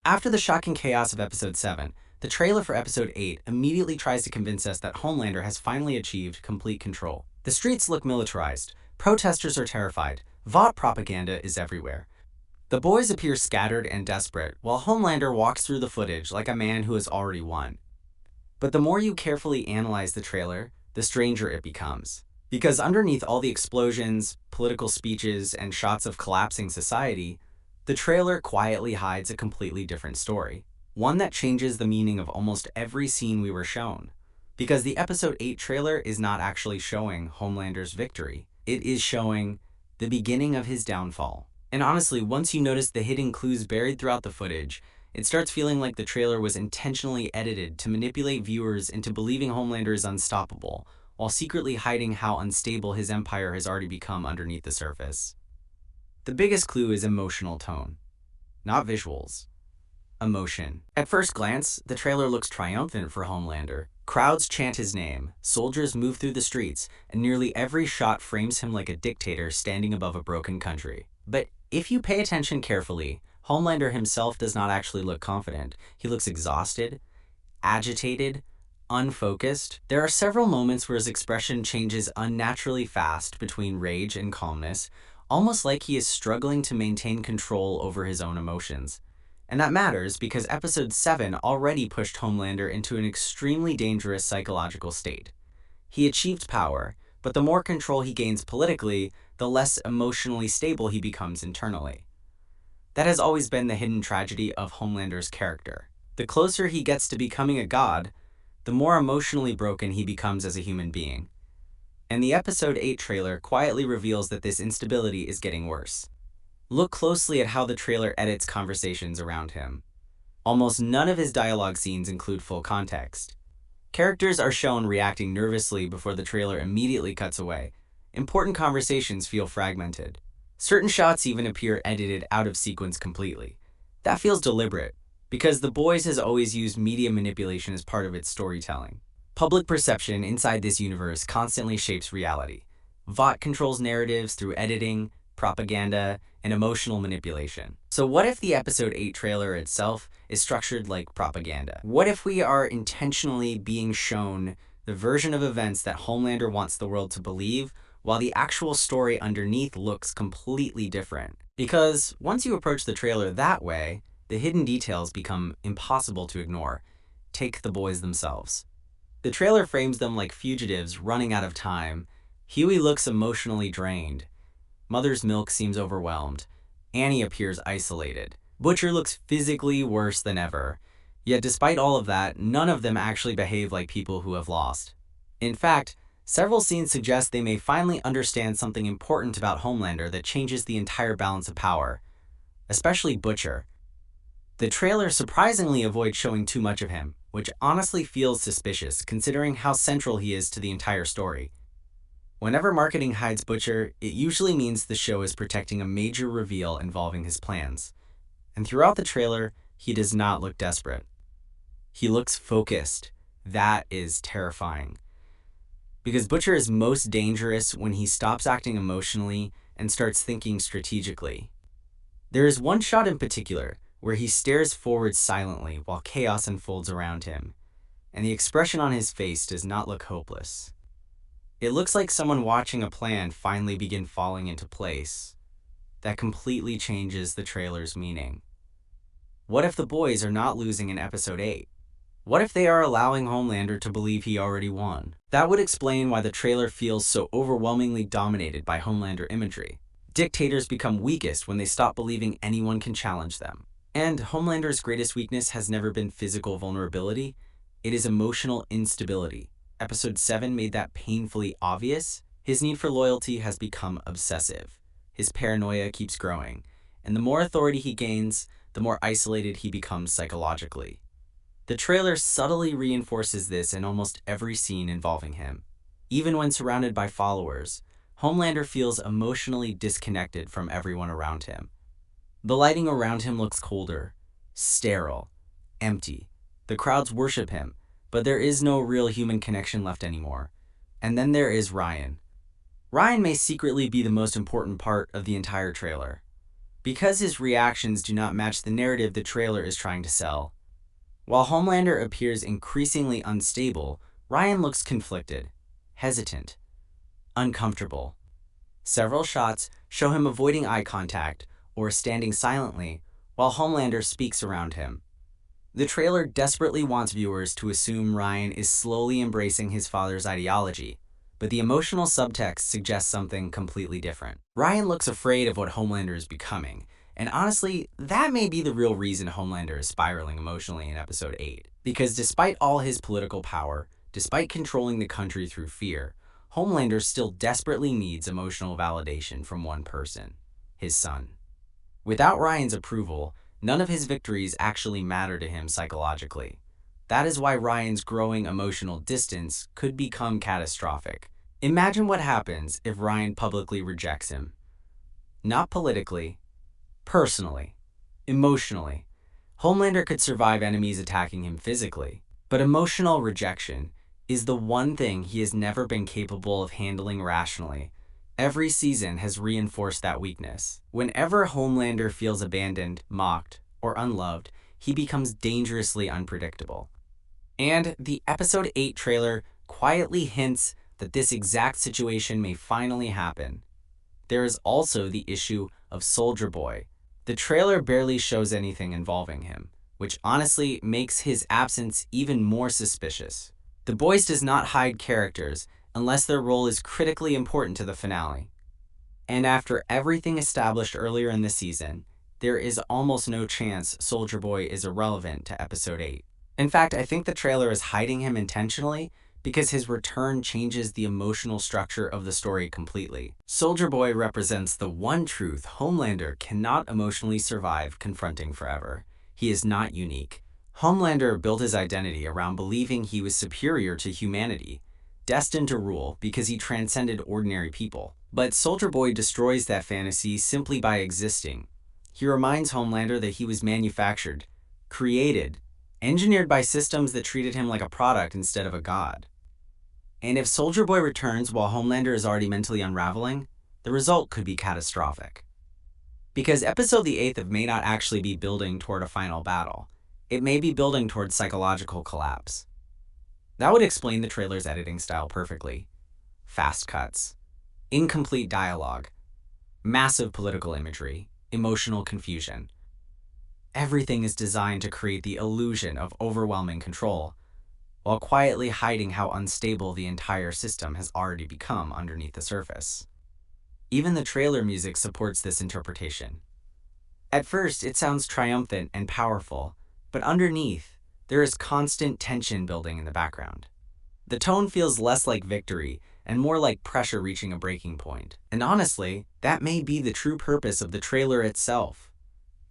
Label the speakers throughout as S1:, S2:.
S1: After the shocking chaos of Episode 7, the trailer for Episode 8 immediately tries to convince us that Homelander has finally achieved complete control. The streets look militarized, protesters are terrified, Vought propaganda is everywhere. The boys appear scattered and desperate, while Homelander walks through the footage like a man who has already won. But the more you carefully analyze the trailer, the stranger it becomes. Because underneath all the explosions, political speeches, and shots of collapsing society, the trailer quietly hides a completely different story. One that changes the meaning of almost every scene we were shown. Because the Episode 8 trailer is not actually showing Homelander's victory. It is showing the beginning of his downfall. And honestly, once you notice the hidden clues buried throughout the footage, it starts feeling like the trailer was intentionally edited to manipulate viewers into believing Homelander is unstoppable, while secretly hiding how unstable his empire has already become underneath the surface. The biggest clue is emotional tone, not visuals. Emotion. At first glance, the trailer looks triumphant for Homelander. Crowds chant his name, soldiers move through the streets, and nearly every shot frames him like a dictator standing above a broken country. But if you pay attention carefully, Homelander himself does not actually look confident. He looks exhausted, agitated, unfocused. There are several moments where his expression changes unnaturally fast between rage and calmness, almost like he is struggling to maintain control over his own emotions. And that matters because Episode 7 already pushed Homelander into an extremely dangerous psychological state. He achieved power, but the more control he gains politically, the less emotionally stable he becomes internally. That has always been the hidden tragedy of Homelander's character. The closer he gets to becoming a god, the more emotionally broken he becomes as a human being. And the Episode 8 trailer quietly reveals that this instability is getting worse. Look closely at how the trailer edits conversations around him. Almost none of his dialogue scenes include full context. Characters are shown reacting nervously before the trailer immediately cuts away. Important conversations feel fragmented. Certain shots even appear edited out of sequence completely. That feels deliberate, because The Boys has always used media manipulation as part of its storytelling. Public perception inside this universe constantly shapes reality. Vought controls narratives through editing, propaganda, and emotional manipulation. So what if the Episode 8 trailer itself is structured like propaganda? What if we are intentionally being shown the version of events that Homelander wants the world to believe, while the actual story underneath looks completely different? Because once you approach the trailer that way, the hidden details become impossible to ignore. Take the boys themselves. The trailer frames them like fugitives running out of time. Huey looks emotionally drained. Mother's Milk seems overwhelmed. Annie appears isolated. Butcher looks physically worse than ever. Yet despite all of that, none of them actually behave like people who have lost. In fact, several scenes suggest they may finally understand something important about Homelander that changes the entire balance of power. Especially Butcher. The trailer surprisingly avoids showing too much of him, which honestly feels suspicious considering how central he is to the entire story. Whenever marketing hides Butcher, it usually means the show is protecting a major reveal involving his plans. And throughout the trailer, he does not look desperate. He looks focused. That is terrifying. Because Butcher is most dangerous when he stops acting emotionally and starts thinking strategically. There is one shot in particular where he stares forward silently while chaos unfolds around him, and the expression on his face does not look hopeless. It looks like someone watching a plan finally begin falling into place. That completely changes the trailer's meaning. What if the boys are not losing in Episode 8? What if they are allowing Homelander to believe he already won? That would explain why the trailer feels so overwhelmingly dominated by Homelander imagery. Dictators become weakest when they stop believing anyone can challenge them. And Homelander's greatest weakness has never been physical vulnerability, it is emotional instability. Episode 7 made that painfully obvious. His need for loyalty has become obsessive. His paranoia keeps growing, and the more authority he gains, the more isolated he becomes psychologically. The trailer subtly reinforces this in almost every scene involving him. Even when surrounded by followers, Homelander feels emotionally disconnected from everyone around him. The lighting around him looks colder, sterile, empty. The crowds worship him, but there is no real human connection left anymore. And then there is Ryan. Ryan may secretly be the most important part of the entire trailer. because his reactions do not match the narrative the trailer is trying to sell. While Homelander appears increasingly unstable, Ryan looks conflicted, hesitant, uncomfortable. Several shots show him avoiding eye contact or standing silently while Homelander speaks around him. The trailer desperately wants viewers to assume Ryan is slowly embracing his father's ideology, but the emotional subtext suggests something completely different. Ryan looks afraid of what Homelander is becoming, and honestly, that may be the real reason Homelander is spiraling emotionally in Episode 8. Because despite all his political power, despite controlling the country through fear, Homelander still desperately needs emotional validation from one person, his son. Without Ryan's approval, none of his victories actually matter to him psychologically. That is why Ryan's growing emotional distance could become catastrophic. Imagine what happens if Ryan publicly rejects him. Not politically, personally, emotionally. Homelander could survive enemies attacking him physically, but emotional rejection is the one thing he has never been capable of handling rationally. Every season has reinforced that weakness. Whenever Homelander feels abandoned, mocked, or unloved, he becomes dangerously unpredictable. And the Episode 8 trailer quietly hints that this exact situation may finally happen. There is also the issue of Soldier Boy. The trailer barely shows anything involving him, which honestly makes his absence even more suspicious. The Boys does not hide characters unless their role is critically important to the finale. And after everything established earlier in the season, there is almost no chance Soldier Boy is irrelevant to Episode 8. In fact, I think the trailer is hiding him intentionally because his return changes the emotional structure of the story completely. Soldier Boy represents the one truth Homelander cannot emotionally survive confronting forever. He is not unique. Homelander built his identity around believing he was superior to humanity, destined to rule because he transcended ordinary people. But Soldier Boy destroys that fantasy simply by existing. He reminds Homelander that he was manufactured, created, engineered by systems that treated him like a product instead of a god. And if Soldier Boy returns while Homelander is already mentally unraveling, the result could be catastrophic. Because Episode the 8th may not actually be building toward a final battle. It may be building towards psychological collapse. That would explain the trailer's editing style perfectly. Fast cuts, incomplete dialogue, massive political imagery, emotional confusion. Everything is designed to create the illusion of overwhelming control, while quietly hiding how unstable the entire system has already become underneath the surface. Even the trailer music supports this interpretation. At first, it sounds triumphant and powerful, but underneath, there is constant tension building in the background. The tone feels less like victory and more like pressure reaching a breaking point. And honestly, that may be the true purpose of the trailer itself.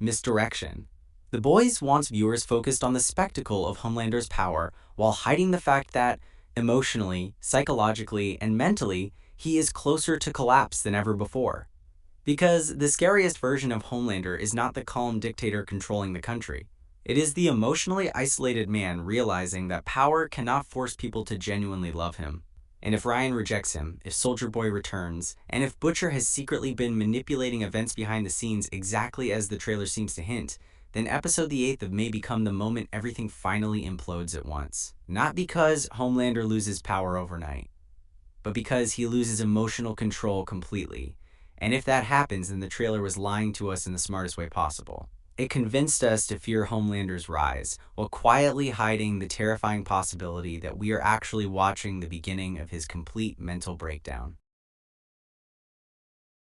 S1: Misdirection. The Boys wants viewers focused on the spectacle of Homelander's power while hiding the fact that, emotionally, psychologically, and mentally, he is closer to collapse than ever before. Because the scariest version of Homelander is not the calm dictator controlling the country. It is the emotionally isolated man realizing that power cannot force people to genuinely love him. And if Ryan rejects him, if Soldier Boy returns, and if Butcher has secretly been manipulating events behind the scenes exactly as the trailer seems to hint, then Episode the 8th may become the moment everything finally implodes at once. Not because Homelander loses power overnight, but because he loses emotional control completely. And if that happens, then the trailer was lying to us in the smartest way possible. It convinced us to fear Homelander's rise, while quietly hiding the terrifying possibility that we are actually watching the beginning of his complete mental breakdown.